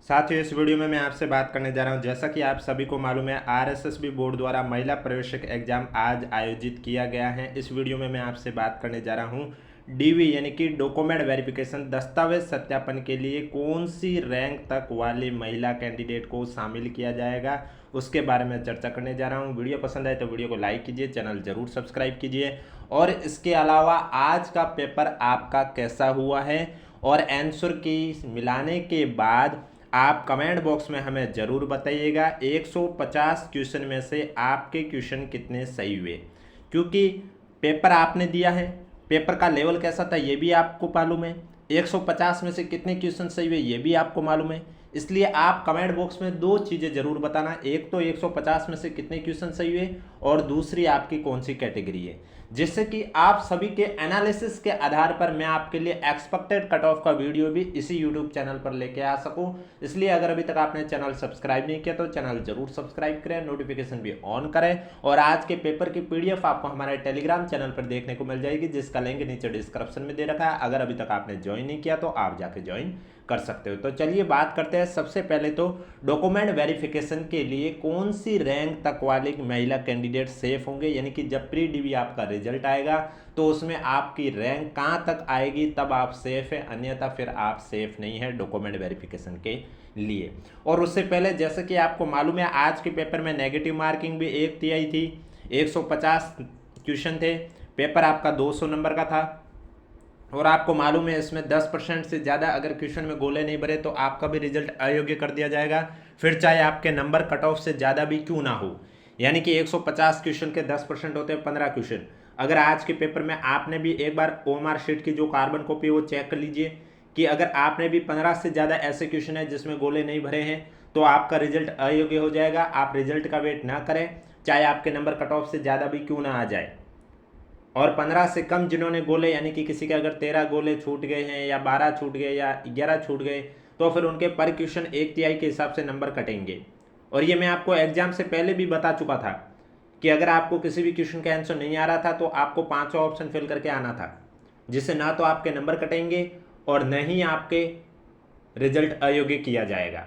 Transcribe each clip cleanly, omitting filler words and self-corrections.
साथियों, इस वीडियो में मैं आपसे बात करने जा रहा हूं। जैसा कि आप सभी को मालूम है, आरएसएसबी बोर्ड द्वारा महिला प्रवेशक एग्जाम आज आयोजित किया गया है। इस वीडियो में मैं आपसे बात करने जा रहा हूं डीवी यानी कि डॉक्यूमेंट वेरिफिकेशन, दस्तावेज सत्यापन के लिए कौन सी रैंक तक वाली महिला कैंडिडेट को शामिल किया जाएगा, उसके बारे में चर्चा करने जा रहा हूं। वीडियो पसंद आए तो वीडियो को लाइक कीजिए, चैनल जरूर सब्सक्राइब कीजिए। और इसके अलावा आज का पेपर आपका कैसा हुआ है और आंसर की मिलाने के बाद आप कमेंट बॉक्स में हमें ज़रूर बताइएगा 150 क्वेश्चन में से आपके क्वेश्चन कितने सही हुए। क्योंकि पेपर आपने दिया है, पेपर का लेवल कैसा था ये भी आपको मालूम है, 150 में से कितने क्वेश्चन सही हुए ये भी आपको मालूम है। इसलिए आप कमेंट बॉक्स में दो चीज़ें ज़रूर बताना, एक तो 150 में से कितने क्वेश्चन सही हुए और दूसरी आपकी कौन सी कैटेगरी है, जिससे कि आप सभी के एनालिसिस के आधार पर मैं आपके लिए एक्सपेक्टेड कट ऑफ का वीडियो भी इसी यूट्यूब चैनल पर लेके आ सकूं। इसलिए अगर अभी तक आपने चैनल सब्सक्राइब नहीं किया तो चैनल जरूर सब्सक्राइब करें, नोटिफिकेशन भी ऑन करें। और आज के पेपर की पीडीएफ आपको हमारे टेलीग्राम चैनल पर देखने को मिल जाएगी, जिसका लिंक नीचे डिस्क्रिप्शन में दे रखा है। अगर अभी तक आपने ज्वाइन नहीं किया तो आप जाके ज्वाइन कर सकते हो। तो चलिए बात करते हैं। सबसे पहले तो डॉक्यूमेंट वेरिफिकेशन के लिए कौन सी रैंक तक वाले महिला कैंडिडेट सेफ होंगे, यानी कि जब प्री डीवी आपका रिजल्ट आएगा तो उसमें आपकी रैंक कहां तक आएगी तब आप सेफ है, अन्यथा फिर आप सेफ नहीं है डॉक्यूमेंट वेरिफिकेशन के लिए। और उससे पहले जैसे कि आपको मालूम है, आज के पेपर में नेगेटिव मार्किंग भी 1 तिहाई थी, 150 क्वेश्चन थे, पेपर आपका 200 नंबर का था। और आपको मालूम है इसमें 10% से ज़्यादा अगर क्वेश्चन में गोले नहीं भरे तो आपका भी रिजल्ट अयोग्य कर दिया जाएगा, फिर चाहे आपके नंबर कट ऑफ से ज़्यादा भी क्यों ना हो। यानी कि 150 क्वेश्चन के 10% होते हैं 15 क्वेश्चन। अगर आज के पेपर में आपने भी एक बार ओएमआर शीट की जो कार्बन कॉपी वो चेक कर लीजिए कि अगर आपने भी 15 से ज़्यादा ऐसे क्वेश्चन है जिसमें गोले नहीं भरे हैं तो आपका रिजल्ट अयोग्य हो जाएगा। आप रिजल्ट का वेट ना करें, चाहे आपके नंबर कट ऑफ से ज़्यादा भी क्यों ना आ जाए। और 15 से कम जिन्होंने गोले, यानी कि किसी के अगर 13 गोले छूट गए हैं या 12 छूट गए या 11 छूट गए तो फिर उनके पर क्वेश्चन 1 तिहाई के हिसाब से नंबर कटेंगे। और ये मैं आपको एग्जाम से पहले भी बता चुका था कि अगर आपको किसी भी क्वेश्चन का आंसर नहीं आ रहा था तो आपको 5 ऑप्शन फिल करके आना था, जिससे ना तो आपके नंबर कटेंगे और न ही आपके रिजल्ट अयोग्य किया जाएगा।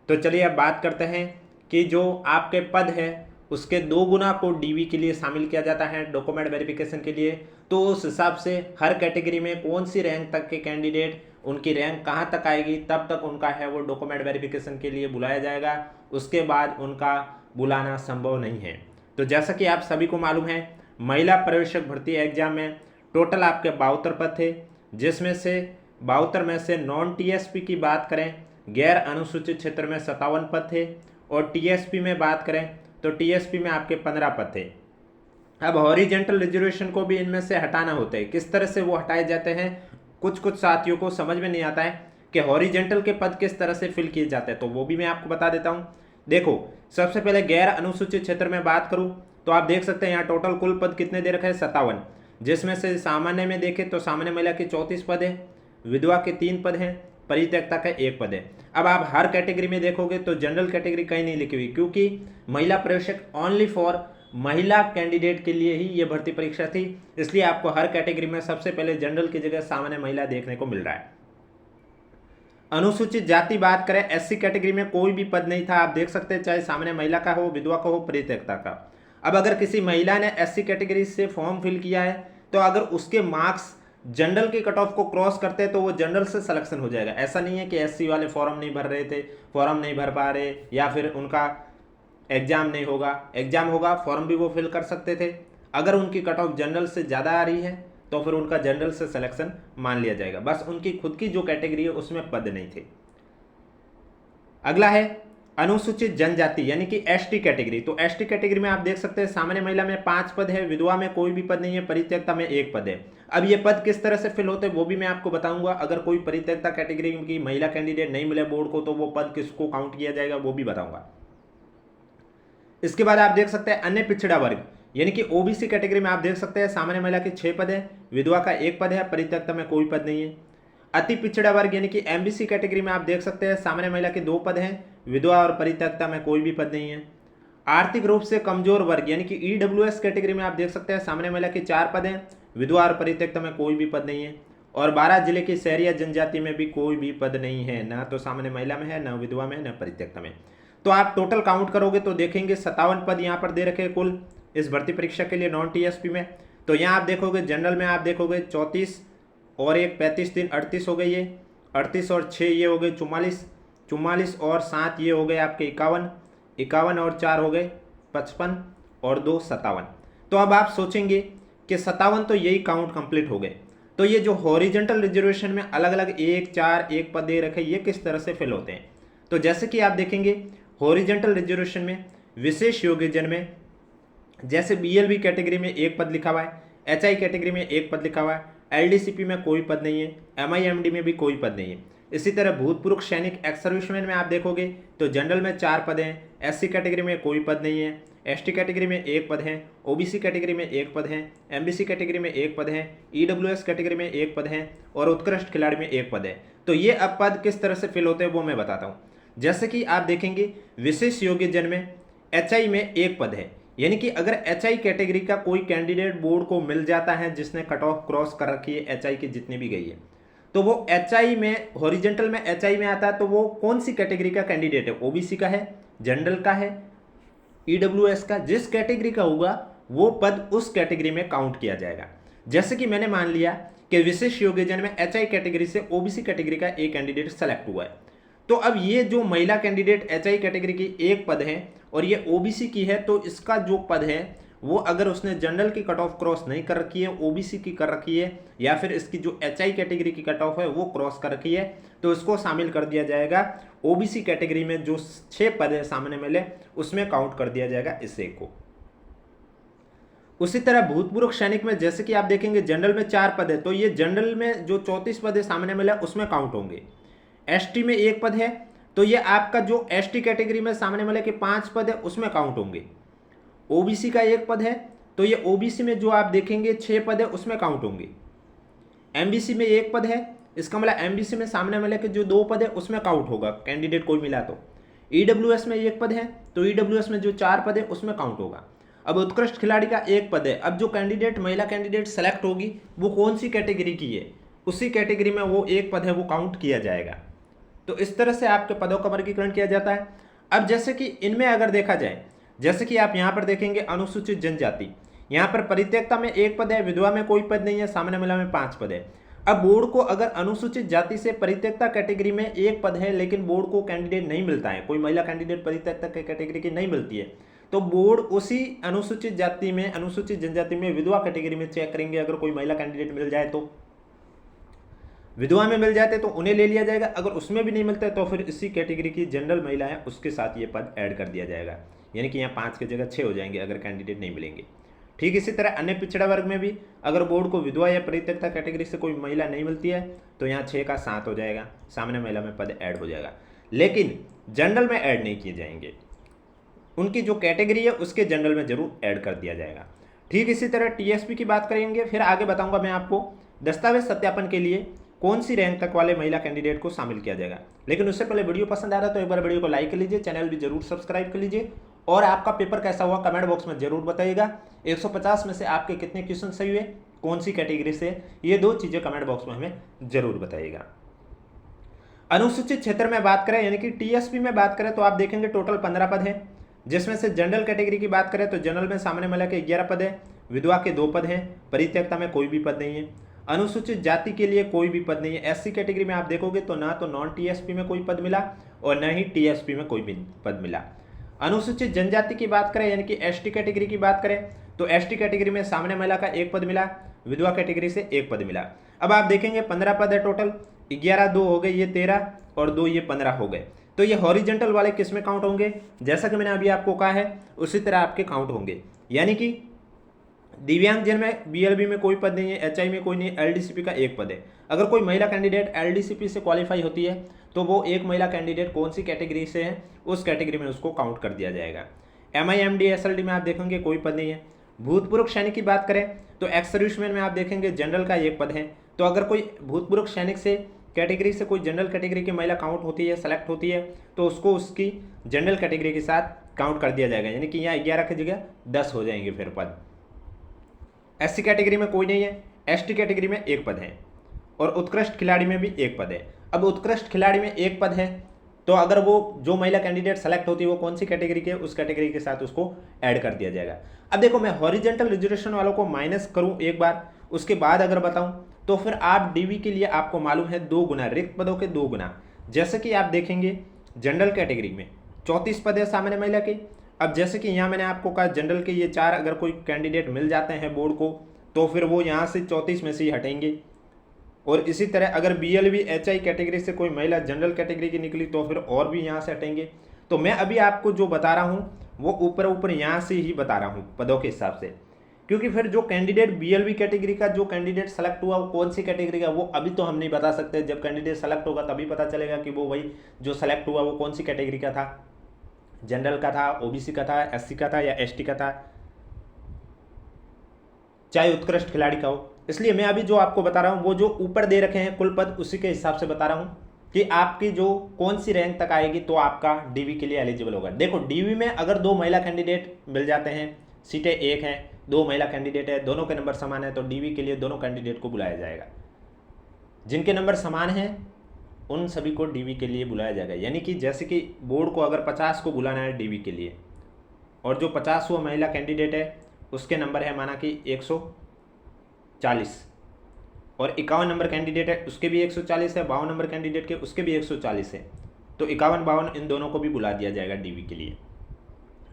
तो चलिए अब बात करते हैं कि जो आपके पद है उसके 2 गुना को डीवी के लिए शामिल किया जाता है डॉक्यूमेंट वेरिफिकेशन के लिए। तो उस हिसाब से हर कैटेगरी में कौन सी रैंक तक के कैंडिडेट, उनकी रैंक कहां तक आएगी तब तक उनका है वो डॉक्यूमेंट वेरिफिकेशन के लिए बुलाया जाएगा, उसके बाद उनका बुलाना संभव नहीं है। तो जैसा कि आप सभी को मालूम है, महिला प्रवेशक भर्ती एग्जाम में टोटल आपके 72 पद थे, जिसमें से 72 में से नॉन टीएसपी की बात करें, गैर अनुसूचित क्षेत्र में 57 पद थे। और टीएसपी में बात करें तो टीएसपी में आपके 15 पद थे। अब हॉरिजेंटल रिजर्वेशन को भी इनमें से हटाना होता है। किस तरह से वो हटाए जाते हैं, कुछ कुछ साथियों को समझ में नहीं आता है कि हॉरिजेंटल के पद किस तरह से फिल किए जाते हैं, तो वो भी मैं आपको बता देता हूँ। देखो, सबसे पहले गैर अनुसूचित क्षेत्र में बात करूँ तो आप देख सकते हैं यहाँ टोटल कुल पद कितने दे रखे हैं, 57, जिसमें से सामान्य में देखें तो सामान्य महिला के 34 पद है, विधवा के 3 पद हैं, परित्यक्ता का 1 पद है। अब आप हर कैटेगरी में देखोगे तो जनरल कैटेगरी कहीं नहीं लिखी हुई, क्योंकि महिला प्रवेशक ओनली फॉर महिला कैंडिडेट के लिए ही ये भर्ती परीक्षा थी। इसलिए आपको हर कैटेगरी में सबसे पहले जनरल की जगह सामान्य महिला देखने को मिल रहा है। अनुसूचित जाति बात करें, एससी कैटेगरी में कोई भी पद नहीं था, आप देख सकते हैं, चाहे सामान्य महिला का हो, विधवा का हो, परित्यक्ता का। अब अगर किसी महिला ने एससी कैटेगरी से फॉर्म फिल किया है तो अगर उसके मार्क्स जनरल के कट ऑफ को क्रॉस करते हैं तो वो जनरल से सिलेक्शन हो जाएगा। ऐसा नहीं है कि एससी वाले फॉर्म नहीं भर रहे थे, फॉर्म नहीं भर पा रहे, या फिर उनका एग्जाम नहीं होगा। एग्जाम होगा, फॉर्म भी वो फिल कर सकते थे। अगर उनकी कट ऑफ जनरल से ज़्यादा आ रही है तो फिर उनका जनरल से सिलेक्शन मान लिया जाएगा, बस उनकी खुद की जो कैटेगरी है उसमें पद नहीं थे। अगला है अनुसूचित जनजाति यानी कि एसटी कैटेगरी। तो एसटी कैटेगरी में आप देख सकते हैं सामान्य महिला में 5 पद है, विधवा में कोई भी पद नहीं है, परित्यक्ता में 1 पद है। अब ये पद किस तरह से फिल होते हैं वो भी मैं आपको बताऊंगा। अगर कोई परित्यक्ता कैटेगरी की महिला कैंडिडेट नहीं मिले बोर्ड को तो वो पद किसको काउंट किया जाएगा वो भी बताऊंगा। इसके बाद आप देख सकते हैं अन्य पिछड़ा वर्ग यानी कि ओबीसी कैटेगरी में आप देख सकते हैं सामान्य महिला के 6 पद है, विधवा का 1 पद है, परित्यक्ता में कोई पद नहीं है। अति पिछड़ा वर्ग यानी कि एमबीसी कैटेगरी में आप देख सकते हैं सामान्य महिला के 2 पद हैं, विधवा और परित्यक्ता में कोई भी पद नहीं है। आर्थिक रूप से कमजोर वर्ग यानी कि ईडब्ल्यूएस कैटेगरी में आप देख सकते हैं सामान्य महिला के 4 पद हैं, विधवा और परित्यक्ता में कोई भी पद नहीं है। और 12 जिले की शहरी या जनजाति में भी कोई भी पद नहीं है, ना तो सामान्य महिला में है, ना विधवा में, ना परित्यक्ता में। तो आप टोटल काउंट करोगे तो देखेंगे 57 पद यहाँ पर दे रखे कुल इस भर्ती परीक्षा के लिए नॉन टीएसपी में। तो यहाँ आप देखोगे जनरल में आप देखोगे 34 और एक 35 दिन 38 हो गए, ये 38 और 6 ये हो गए 44, 44 और 7 ये हो गए आपके 51, 51 और 4 हो गए 55 और 2 57। तो अब आप सोचेंगे कि 57 तो यही काउंट कंप्लीट हो गए। तो ये जो हॉरिजेंटल रिजर्वेशन में अलग अलग 1 4 1 पद दे रखे ये किस तरह से फिल होते हैं। तो जैसे कि आप देखेंगे हॉरिजेंटल रिजर्वेशन में विशेष योग्यजन में जैसे बीएलबी कैटेगरी में 1 पद लिखा हुआ है, एचआई कैटेगरी में 1 पद लिखा हुआ है, एलडीसीपी में कोई पद नहीं है, एमआईएमडी में भी कोई पद नहीं है। इसी तरह भूतपूर्व सैनिक एक्स सर्विसमैन में आप देखोगे तो जनरल में 4 पद हैं, एससी कैटेगरी में कोई पद नहीं है, एसटी कैटेगरी में 1 पद है, ओबीसी कैटेगरी में 1 पद है, एमबीसी कैटेगरी में 1 पद है, ईडब्ल्यूएस कैटेगरी में 1 पद है और उत्कृष्ट खिलाड़ी में 1 पद है। तो ये अब पद किस तरह से फिल होते हैं वो मैं बताता हूँ। जैसे कि आप देखेंगे विशेष योग्यजन में एचआई में 1 पद है, यानी कि अगर एचआई कैटेगरी का कोई कैंडिडेट बोर्ड को मिल जाता है जिसने कट ऑफ क्रॉस कर रखी है एचआई की जितनी भी गई है, तो वो एचआई में हॉरिजेंटल में एचआई में आता है, तो वो कौन सी कैटेगरी का कैंडिडेट है, ओबीसी का है, जनरल का है, ईडब्ल्यूएस का, जिस कैटेगरी का होगा वो पद उस कैटेगरी में काउंट किया जाएगा। जैसे कि मैंने मान लिया कि विशेष योग्यजन में एचआई कैटेगरी से ओबीसी कैटेगरी का एक कैंडिडेट सेलेक्ट हुआ है, तो अब ये जो महिला कैंडिडेट एचआई कैटेगरी की 1 पद है और ये ओबीसी की है, तो इसका जो पद है वो अगर उसने जनरल की कट ऑफ क्रॉस नहीं कर रखी है, ओबीसी की कर रखी है, या फिर इसकी जो एचआई कैटेगरी की कट ऑफ है वो क्रॉस कर रखी है, तो इसको शामिल कर दिया जाएगा ओबीसी कैटेगरी में। जो 6 पद है सामने मिले उसमें काउंट कर दिया जाएगा इस एक को। उसी तरह भूतपूर्व सैनिक में जैसे कि आप देखेंगे जनरल में 4 पद है, तो ये जनरल में जो 34 पद है सामने मिला उसमें काउंट होंगे। एसटी में 1 पद है, तो ये आपका जो एसटी कैटेगरी में सामने मिले कि 5 पद है उसमें काउंट होंगे। ओबीसी का 1 पद है, तो ये ओबीसी में जो आप देखेंगे 6 पद है उसमें काउंट होंगे। एमबीसी में 1 पद है, इसका मतलब एमबीसी में सामने मिले कि जो 2 पद है उसमें काउंट होगा कैंडिडेट कोई मिला तो। ईडब्ल्यूएस में 1 पद है, तो ईडब्ल्यूएस में जो 4 पद है उसमें काउंट होगा। अब उत्कृष्ट खिलाड़ी का 1 पद है, अब जो कैंडिडेट महिला कैंडिडेट सेलेक्ट होगी वो कौन सी कैटेगरी की है, उसी कैटेगरी में वो 1 पद है वो काउंट किया जाएगा। तो इस तरह से आपके पदों का वर्गीकरण किया जाता है। अब जैसे कि इनमें अगर देखा जाए, जैसे कि आप यहाँ पर देखेंगे अनुसूचित जनजाति, यहाँ पर परित्यक्ता में 1 पद है, विधवा में कोई पद नहीं है, सामान्य महिला में 5 पद है। अब बोर्ड को अगर अनुसूचित जाति से परित्यक्ता कैटेगरी में 1 पद है लेकिन बोर्ड को कैंडिडेट नहीं मिलता है, कोई महिला कैंडिडेट परित्यक्ता कैटेगरी की नहीं मिलती है, तो बोर्ड उसी अनुसूचित जाति में अनुसूचित जनजाति में विधवा कैटेगरी में चेक करेंगे। अगर कोई महिला कैंडिडेट मिल जाए तो विधवा में मिल जाते तो उन्हें ले लिया जाएगा, अगर उसमें भी नहीं मिलता है तो फिर इसी कैटेगरी की जनरल महिला है उसके साथ ये पद ऐड कर दिया जाएगा, यानी कि यहाँ 5 की जगह 6 हो जाएंगे अगर कैंडिडेट नहीं मिलेंगे। ठीक इसी तरह अन्य पिछड़ा वर्ग में भी अगर बोर्ड को विधवा या परित्यक्ता कैटेगरी से कोई महिला नहीं मिलती है तो यहाँ 6 का 7 हो जाएगा, सामान्य महिला में पद ऐड हो जाएगा, लेकिन जनरल में ऐड नहीं किए जाएंगे, उनकी जो कैटेगरी है उसके जनरल में जरूर ऐड कर दिया जाएगा। ठीक इसी तरह टीएसपी की बात करेंगे, फिर आगे बताऊंगा मैं आपको दस्तावेज सत्यापन के लिए कौन सी रैंक तक वाले महिला कैंडिडेट को शामिल किया जाएगा। लेकिन उससे पहले वीडियो पसंद आ रहा है तो एक बार वीडियो को लाइक कर लीजिए, चैनल भी जरूर सब्सक्राइब कर लीजिए, और आपका पेपर कैसा हुआ कमेंट बॉक्स में जरूर बताइएगा। 150 में से आपके कितने क्वेश्चन सही हुए, कौन सी कैटेगरी से, ये 2 चीज़ें कमेंट बॉक्स में हमें जरूर बताइएगा। अनुसूचित क्षेत्र में बात करें यानी कि टीएसपी में बात करें तो आप देखेंगे टोटल 15 पद है, जिसमें से जनरल कैटेगरी की बात करें तो जनरल में सामने मिला के 11 पद है, विधवा के 2 पद हैं, परित्यक्ता में कोई भी पद नहीं है, अनुसूचित जाति के लिए कोई भी पद नहीं है। एससी कैटेगरी में आप देखोगे तो ना तो नॉन टीएसपी में कोई पद मिला और न ही टीएसपी में कोई भी पद मिला। अनुसूचित जनजाति की बात करें यानी कि एसटी कैटेगरी की बात करें तो एसटी कैटेगरी में सामने महिला का 1 पद मिला, विधवा कैटेगरी से 1 पद मिला। अब आप देखेंगे 15 पद है टोटल, 11 2 हो गए, ये 13 और 2 ये 15 हो गए। तो ये हॉरिजेंटल वाले किस में काउंट होंगे, जैसा कि मैंने अभी आपको कहा है उसी तरह आपके काउंट होंगे, यानी कि दिव्यांगजन में बीएलबी में कोई पद नहीं है, एचआई में कोई नहीं, एलडीसीपी का 1 पद है। अगर कोई महिला कैंडिडेट एलडीसीपी से क्वालिफाई होती है तो वो एक महिला कैंडिडेट कौन सी कैटेगरी से है उस कैटेगरी में उसको काउंट कर दिया जाएगा। एमआईएमडी एसएलडी में आप देखेंगे कोई पद नहीं है। भूतपूर्व सैनिक की बात करें तो एक्स सर्विसमैन में आप देखेंगे जनरल का 1 पद है, तो अगर कोई भूतपूर्व सैनिक से कैटेगरी से कोई जनरल कैटेगरी की महिला काउंट होती है, सेलेक्ट होती है, तो उसको उसकी जनरल कैटेगरी के साथ काउंट कर दिया जाएगा, यानी कि यहाँ 11 की जगह 10 हो जाएंगे फिर पद। एससी कैटेगरी में कोई नहीं है, एसटी कैटेगरी में 1 पद है। और उत्कृष्ट खिलाड़ी में भी एक पद है। अब उत्कृष्ट खिलाड़ी में एक पद है तो अगर वो जो महिला कैंडिडेट सेलेक्ट होती है वो कौन सी कैटेगरी के, उस कैटेगरी के साथ उसको ऐड कर दिया जाएगा। अब देखो मैं हॉरिजेंटल रिजर्वेशन वालों को माइनस करूं एक बार, उसके बाद अगर बताऊं तो फिर आप डीवी के लिए आपको मालूम है 2 गुना, रिक्त पदों के 2 गुना। जैसे कि आप देखेंगे जनरल कैटेगरी में 34 पद है सामान्य महिला के। अब जैसे कि यहाँ मैंने आपको कहा जनरल के ये 4 अगर कोई कैंडिडेट मिल जाते हैं बोर्ड को तो फिर वो यहाँ से 34 में से ही हटेंगे। और इसी तरह अगर बीएलवी एचआई कैटेगरी से कोई महिला जनरल कैटेगरी की निकली तो फिर और भी यहाँ से हटेंगे। तो मैं अभी आपको जो बता रहा हूँ वो ऊपर ऊपर यहाँ से ही बता रहा हूँ पदों के हिसाब से, क्योंकि फिर जो कैंडिडेट बीएलवी कैटेगरी का जो कैंडिडेट सेलेक्ट हुआ वो कौन सी कैटेगरी का वो अभी तो हम नहीं बता सकते। जब कैंडिडेट सेलेक्ट होगा तभी पता चलेगा कि वो वही जो सेलेक्ट हुआ वो कौन सी कैटेगरी का था, जनरल का था, ओबीसी का था, एससी का था या एसटी का था, चाहे उत्कृष्ट खिलाड़ी का हो। इसलिए मैं अभी जो आपको बता रहा हूँ वो जो ऊपर दे रखे हैं कुल पद उसी के हिसाब से बता रहा हूँ कि आपकी जो कौन सी रैंक तक आएगी तो आपका डीवी के लिए एलिजिबल होगा। देखो डीवी में अगर 2 महिला कैंडिडेट मिल जाते हैं, सीटें एक हैं, 2 महिला कैंडिडेट है, दोनों के नंबर समान है तो डीवी के लिए दोनों कैंडिडेट को बुलाया जाएगा। जिनके नंबर समान हैं उन सभी को डीवी के लिए बुलाया जाएगा। यानी कि जैसे कि बोर्ड को अगर 50 को बुलाना है डीवी के लिए और जो 50वां महिला कैंडिडेट है उसके नंबर है माना कि 140 और 51 नंबर कैंडिडेट है उसके भी 140 है, 52 नंबर कैंडिडेट के उसके भी 140 है, तो 51 52 इन दोनों को भी बुला दिया जाएगा डीवी के लिए।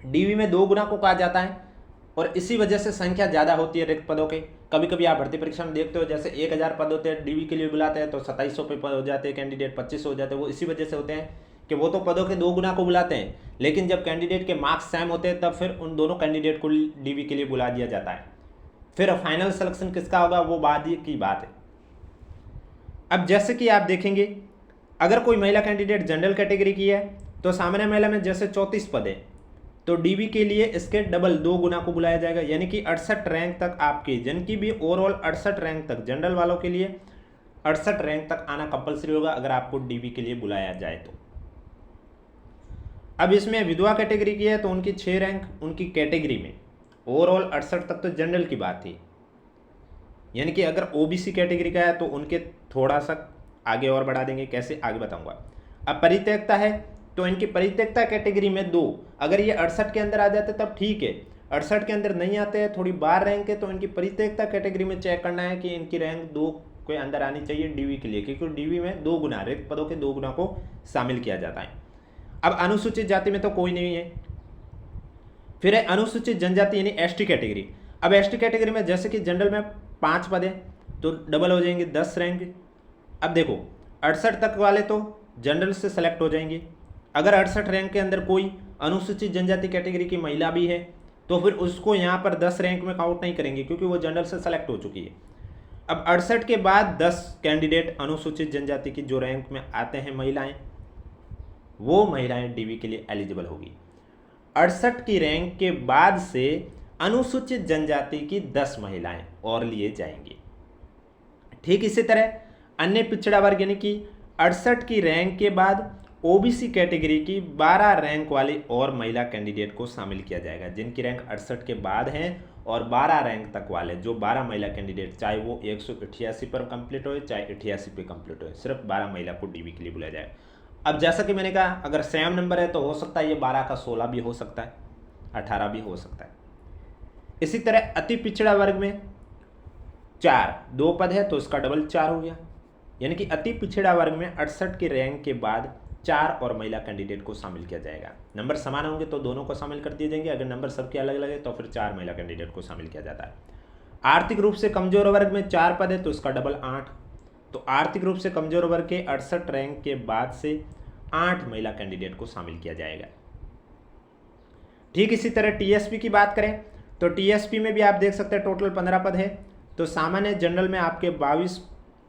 डीवी में 2 गुना को कहा जाता है और इसी वजह से संख्या ज़्यादा होती है रिक्त पदों के। कभी कभी आप भर्ती परीक्षा में देखते हो जैसे 1000 पद होते हैं डीवी के लिए बुलाते हैं तो 2700 पे पद हो जाते हैं कैंडिडेट, 2500 हो जाते हैं। वो इसी वजह से होते हैं कि वो तो पदों के 2 गुना को बुलाते हैं, लेकिन जब कैंडिडेट के मार्क्स सेम होते हैं तब फिर उन दोनों कैंडिडेट को डीवी के लिए बुला दिया जाता है। फिर फाइनल सिलेक्शन किसका होगा वो बाद की बात है। अब जैसे कि आप देखेंगे अगर कोई महिला कैंडिडेट जनरल कैटेगरी की है तो सामान्य महिला में जैसे 34 पद है तो डीवी के लिए इसके डबल 2 गुना को बुलाया जाएगा। यानी कि 68 रैंक तक आपके जिनकी भी ओवरऑल 68 रैंक तक, जनरल वालों के लिए 68 रैंक तक आना कंपलसरी होगा अगर आपको डीवी के लिए बुलाया जाए तो। अब इसमें विधवा कैटेगरी की है तो उनकी 6 रैंक उनकी कैटेगरी में, ओवरऑल 68 तक तो जनरल की बात थी। यानी कि अगर ओबीसी कैटेगरी का है तो उनके थोड़ा सा आगे और बढ़ा देंगे, कैसे आगे बताऊंगा। अब परित्यक्ता है तो इनकी परित्यक्ता कैटेगरी में 2, अगर ये 68 के अंदर आ जाते तब ठीक है, 68 के अंदर नहीं आते हैं, थोड़ी बाहर रैंक है, तो इनकी परित्यक्ता कैटेगरी में चेक करना है कि इनकी रैंक 2 के अंदर आनी चाहिए डीवी के लिए, क्योंकि डीवी में 2 गुना रिक्त पदों के 2 गुना को शामिल किया जाता है। अब अनुसूचित जाति में तो कोई नहीं है। फिर है अनुसूचित जनजाति यानी एसटी कैटेगरी। अब एसटी कैटेगरी में जैसे कि जनरल में 5 पद है तो डबल हो जाएंगे 10 रैंक। अब देखो 68 तक वाले तो जनरल से सेलेक्ट हो जाएंगे। अगर 68 रैंक के अंदर कोई अनुसूचित जनजाति कैटेगरी की महिला भी है तो फिर उसको यहाँ पर 10 रैंक में काउंट नहीं करेंगे क्योंकि वो जनरल से सेलेक्ट हो चुकी है। अब 68 के बाद 10 कैंडिडेट अनुसूचित जनजाति की जो रैंक में आते हैं महिलाएं, वो महिलाएं डीवी के लिए एलिजिबल होगी। 68 की रैंक के बाद से अनुसूचित जनजाति की 10 महिलाएं और लिए जाएंगी। ठीक इसी तरह अन्य पिछड़ा वर्ग यानी कि 68 की रैंक के बाद ओबीसी कैटेगरी की 12 रैंक वाली और महिला कैंडिडेट को शामिल किया जाएगा, जिनकी रैंक 68 के बाद हैं और 12 रैंक तक वाले जो 12 महिला कैंडिडेट, चाहे वो 188 पर कंप्लीट हो चाहे 88 पे कंप्लीट हो, सिर्फ 12 महिला को डीवी के लिए बुलाया जाएगा। अब जैसा कि मैंने कहा अगर सेम नंबर है तो हो सकता है ये 12 का 16 भी हो सकता है, 18 भी हो सकता है। इसी तरह अति पिछड़ा वर्ग में 2 पद है तो इसका डबल 4 हो गया। यानी कि अति पिछड़ा वर्ग में 68 की रैंक के बाद 4 और महिला कैंडिडेट को शामिल किया जाएगा। नंबर समान होंगे तो दोनों को शामिल कर दिए जाएंगे, अगर नंबर सबके अलग अलग है तो फिर 4 महिला कैंडिडेट को शामिल किया जाता है। आर्थिक रूप से कमजोर वर्ग में 4 पद है तो इसका डबल 8, तो आर्थिक रूप से कमजोर वर्ग के 68 रैंक के बाद से 8 महिला कैंडिडेट को शामिल किया जाएगा। ठीक इसी तरह टीएसपी की बात करें तो टीएसपी में भी आप देख सकते हैं टोटल 15 पद है। तो सामान्य जनरल में आपके 22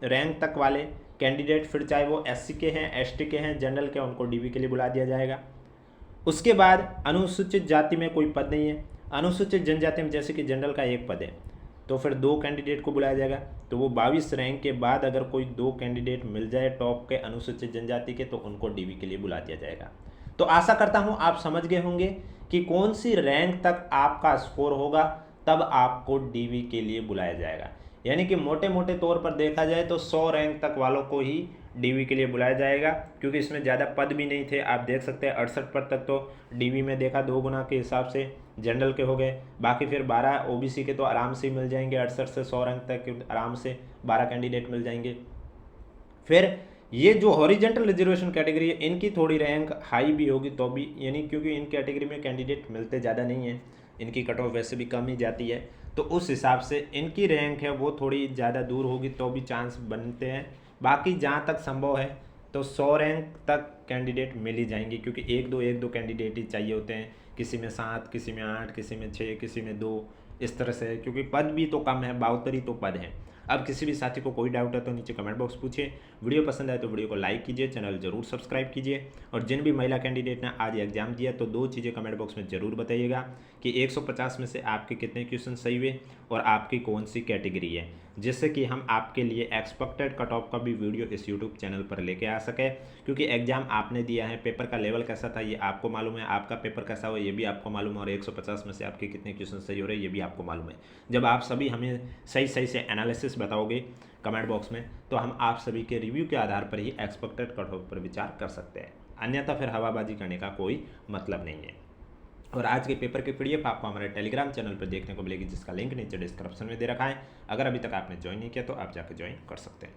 रैंक तक वाले कैंडिडेट, फिर चाहे वो एससी के हैं, एसटी के हैं, जनरल के, उनको डीवी के लिए बुला दिया जाएगा। उसके बाद अनुसूचित जाति में कोई पद नहीं है। अनुसूचित जनजाति में जैसे कि जनरल का 1 पद है तो फिर 2 कैंडिडेट को बुलाया जाएगा। तो वो 22 रैंक के बाद अगर कोई 2 कैंडिडेट मिल जाए टॉप के अनुसूचित जनजाति के तो उनको डीवी के लिए बुला दिया जाएगा। तो आशा करता हूँ आप समझ गए होंगे कि कौन सी रैंक तक आपका स्कोर होगा तब आपको डीवी के लिए बुलाया जाएगा। यानी कि मोटे मोटे तौर पर देखा जाए तो 100 रैंक तक वालों को ही डीवी के लिए बुलाया जाएगा, क्योंकि इसमें ज़्यादा पद भी नहीं थे। आप देख सकते हैं 68 पद तक तो डीवी में देखा 2 गुना के हिसाब से जनरल के हो गए। बाकी फिर 12 ओबीसी के तो आराम से मिल जाएंगे, 68 से 100 रैंक तक आराम से 12 कैंडिडेट मिल जाएंगे। फिर ये जो हॉरिजेंटल रिजर्वेशन कैटेगरी है इनकी थोड़ी रैंक हाई भी होगी तो भी, यानी क्योंकि इन कैटेगरी में कैंडिडेट मिलते ज़्यादा नहीं हैं, इनकी कट ऑफ वैसे भी कम ही जाती है, तो उस हिसाब से इनकी रैंक है वो थोड़ी ज़्यादा दूर होगी तो भी चांस बनते हैं। बाकी जहाँ तक संभव है तो 100 रैंक तक कैंडिडेट मिल ही जाएंगे, क्योंकि एक दो कैंडिडेट ही चाहिए होते हैं, किसी में 7, किसी में 8, किसी में 6, किसी में 2, इस तरह से, क्योंकि पद भी तो कम है, 72 ही तो पद हैं। अब किसी भी साथी को कोई डाउट है तो नीचे कमेंट बॉक्स पूछिए। वीडियो पसंद आए तो वीडियो को लाइक कीजिए, चैनल जरूर सब्सक्राइब कीजिए। और जिन भी महिला कैंडिडेट ने आज एग्जाम दिया तो 2 चीज़ें कमेंट बॉक्स में ज़रूर बताइएगा कि 150 में से आपके कितने क्वेश्चन सही हुए और आपकी कौन सी कैटेगरी है, जिससे कि हम आपके लिए एक्सपेक्टेड कट ऑफ का भी वीडियो इस यूट्यूब चैनल पर लेके आ सके। क्योंकि एग्जाम आपने दिया है, पेपर का लेवल कैसा था ये आपको मालूम है, आपका पेपर कैसा हुआ ये भी आपको मालूम है, और 150 में से आपके कितने क्वेश्चन सही हो रहे हैं ये भी आपको मालूम है। जब आप सभी हमें सही सही से एनालिसिस बताओगे कमेंट बॉक्स में तो हम आप सभी के रिव्यू के आधार पर ही एक्सपेक्टेड कट ऑफ पर विचार कर सकते हैं, अन्यथा फिर हवाबाजी करने का कोई मतलब नहीं है। और आज के पेपर के पीडीएफ आपको हमारे टेलीग्राम चैनल पर देखने को मिलेगी, जिसका लिंक नीचे डिस्क्रिप्शन में दे रखा है। अगर अभी तक आपने ज्वाइन नहीं किया तो आप जाकर ज्वाइन कर सकते हैं।